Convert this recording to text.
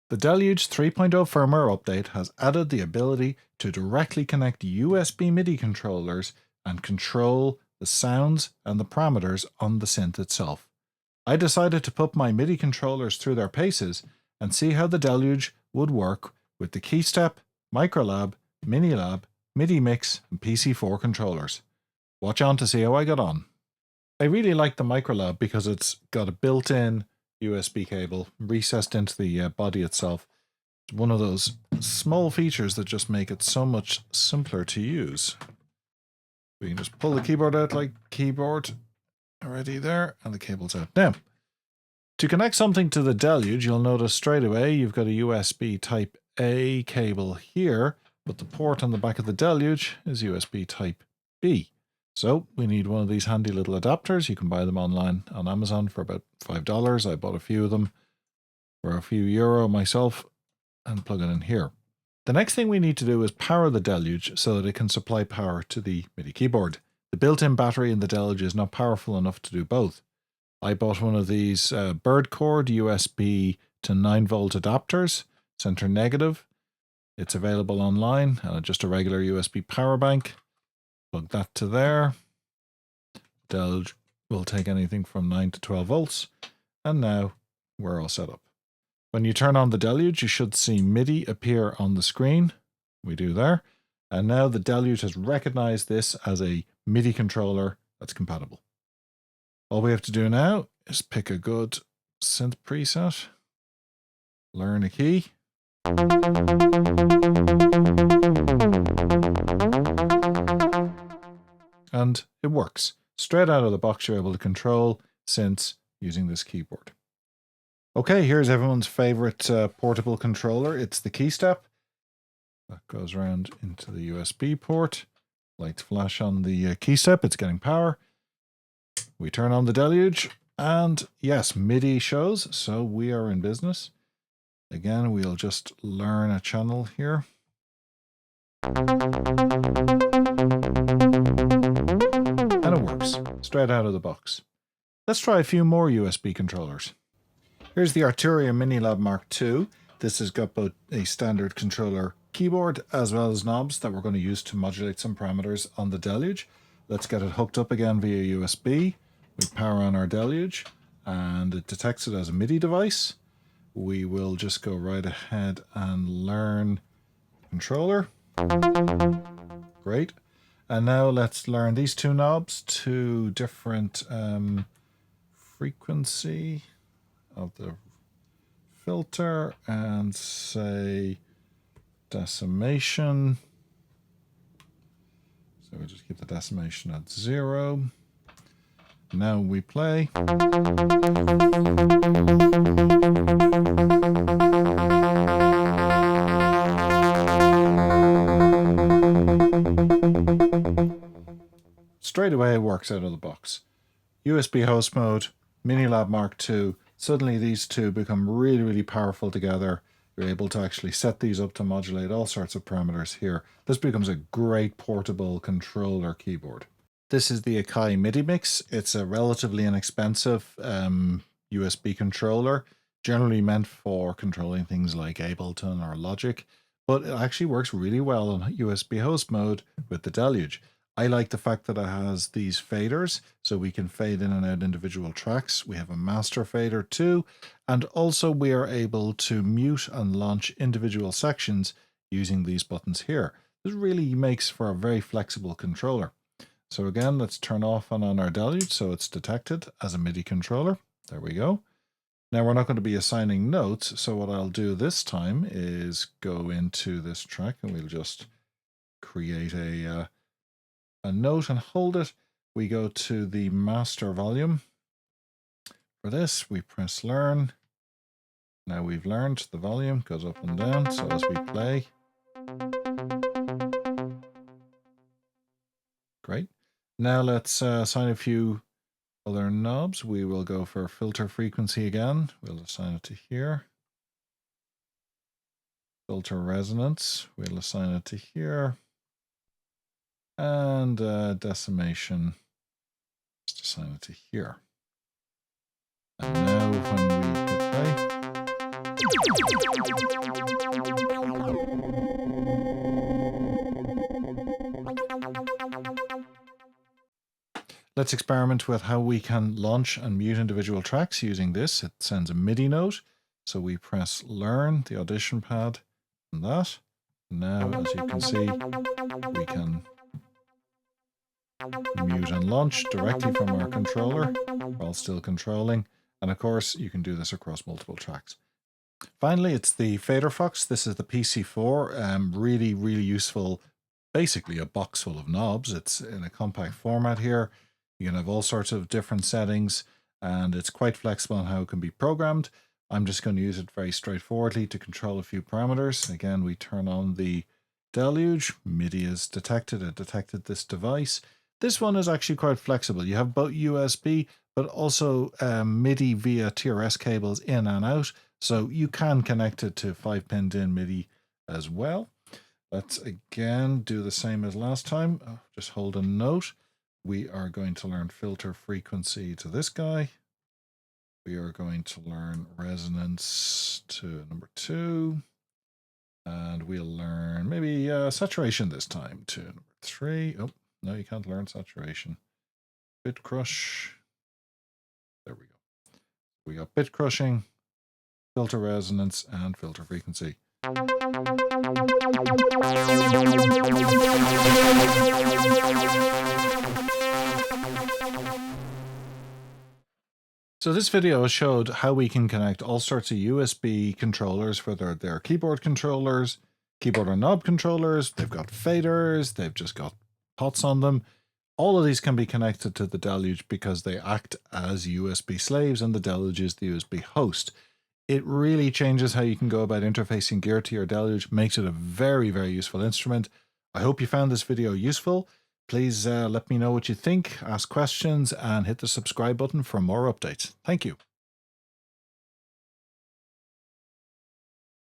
The Deluge 3.0 firmware update has added the ability to directly connect USB MIDI controllers and control the sounds and the parameters on the synth itself. I decided to put my MIDI controllers through their paces and see how the Deluge would work with the Keystep, Microlab, Minilab, MIDIMix and PC4 controllers. Watch on to see how I got on. I really like the Microlab because it's got a built-in USB cable recessed into the body itself. It's one of those small features that just make it so much simpler to use. We can just pull the keyboard out like keyboard already there, and the cable's out. Now, to connect something to the Deluge, you'll notice straight away you've got a USB Type A cable here, but the port on the back of the Deluge is USB Type B. So we need one of these handy little adapters. You can buy them online on Amazon for about $5. I bought a few of them for a few euro myself and plug it in here. The next thing we need to do is power the Deluge so that it can supply power to the MIDI keyboard. The built-in battery in the Deluge is not powerful enough to do both. I bought one of these bird cord USB to 9-volt adapters, center negative. It's available online and just a regular USB power bank. Plug that to there. Deluge will take anything from 9 to 12 volts. And now we're all set up. When you turn on the Deluge, you should see MIDI appear on the screen. We do there. And now the Deluge has recognized this as a MIDI controller that's compatible. All we have to do now is pick a good synth preset, learn a key, and it works. Straight out of the box, you're able to control synths using this keyboard. Okay, here's everyone's favorite portable controller. It's the Keystep. That goes around into the USB port. Lights flash on the Keystep. It's getting power. We turn on the Deluge, and yes, MIDI shows, so we are in business. Again, we'll just learn a channel here. And it works, straight out of the box. Let's try a few more USB controllers. Here's the Arturia Minilab MK2. This has got both a standard controller keyboard as well as knobs that we're going to use to modulate some parameters on the Deluge. Let's get it hooked up again via USB. We power on our Deluge and it detects it as a MIDI device. We will just go right ahead and learn controller. Great. And now let's learn these two knobs to different frequency of the filter and say decimation. So we just keep the decimation at 0. Now we play. Straight away it works out of the box. USB host mode, Minilab MK2. Suddenly these two become really, really powerful together. You're able to actually set these up to modulate all sorts of parameters here. This becomes a great portable controller keyboard. This is the Akai MIDIMix. It's a relatively inexpensive USB controller, generally meant for controlling things like Ableton or Logic, but it actually works really well on USB host mode with the Deluge. I like the fact that it has these faders, so we can fade in and out individual tracks. We have a master fader too, and also we are able to mute and launch individual sections using these buttons here. This really makes for a very flexible controller. So again, let's turn off and on our Deluge so it's detected as a MIDI controller. There we go. Now we're not going to be assigning notes, so what I'll do this time is go into this track and we'll just create a note and hold it. We go to the master volume. For this, we press learn. Now we've learned the volume goes up and down, so as we play. Great. Now let's assign a few other knobs. We will go for filter frequency again. We'll assign it to here. Filter resonance, we'll assign it to here. And decimation, just assign it to here. And now when we hit play, Let's experiment with how we can launch and mute individual tracks using this. It sends a MIDI note. So we press learn, the audition pad, and that. Now, as you can see, we can mute and launch directly from our controller while still controlling. And of course, you can do this across multiple tracks. Finally, it's the Faderfox. This is the PC4. Really, really useful. Basically a box full of knobs. It's in a compact format here. You can have all sorts of different settings, and it's quite flexible on how it can be programmed. I'm just going to use it very straightforwardly to control a few parameters. Again, we turn on the Deluge. MIDI is detected. It detected this device. This one is actually quite flexible. You have both USB, but also MIDI via TRS cables in and out. So you can connect it to 5-pin DIN MIDI as well. Let's again do the same as last time. Just hold a note. We are going to learn filter frequency to this guy. We are going to learn resonance to number 2. And we'll learn maybe saturation this time to number 3. Oh, no, you can't learn saturation. Bit crush. There we go. We got bit crushing, filter resonance, and filter frequency. So this video showed how we can connect all sorts of USB controllers, whether they're keyboard controllers, keyboard or knob controllers, they've got faders, they've just got pots on them. All of these can be connected to the Deluge because they act as USB slaves and the Deluge is the USB host. It really changes how you can go about interfacing gear to your Deluge, makes it a very, very useful instrument. I hope you found this video useful. Please let me know what you think, ask questions, and hit the subscribe button for more updates. Thank you.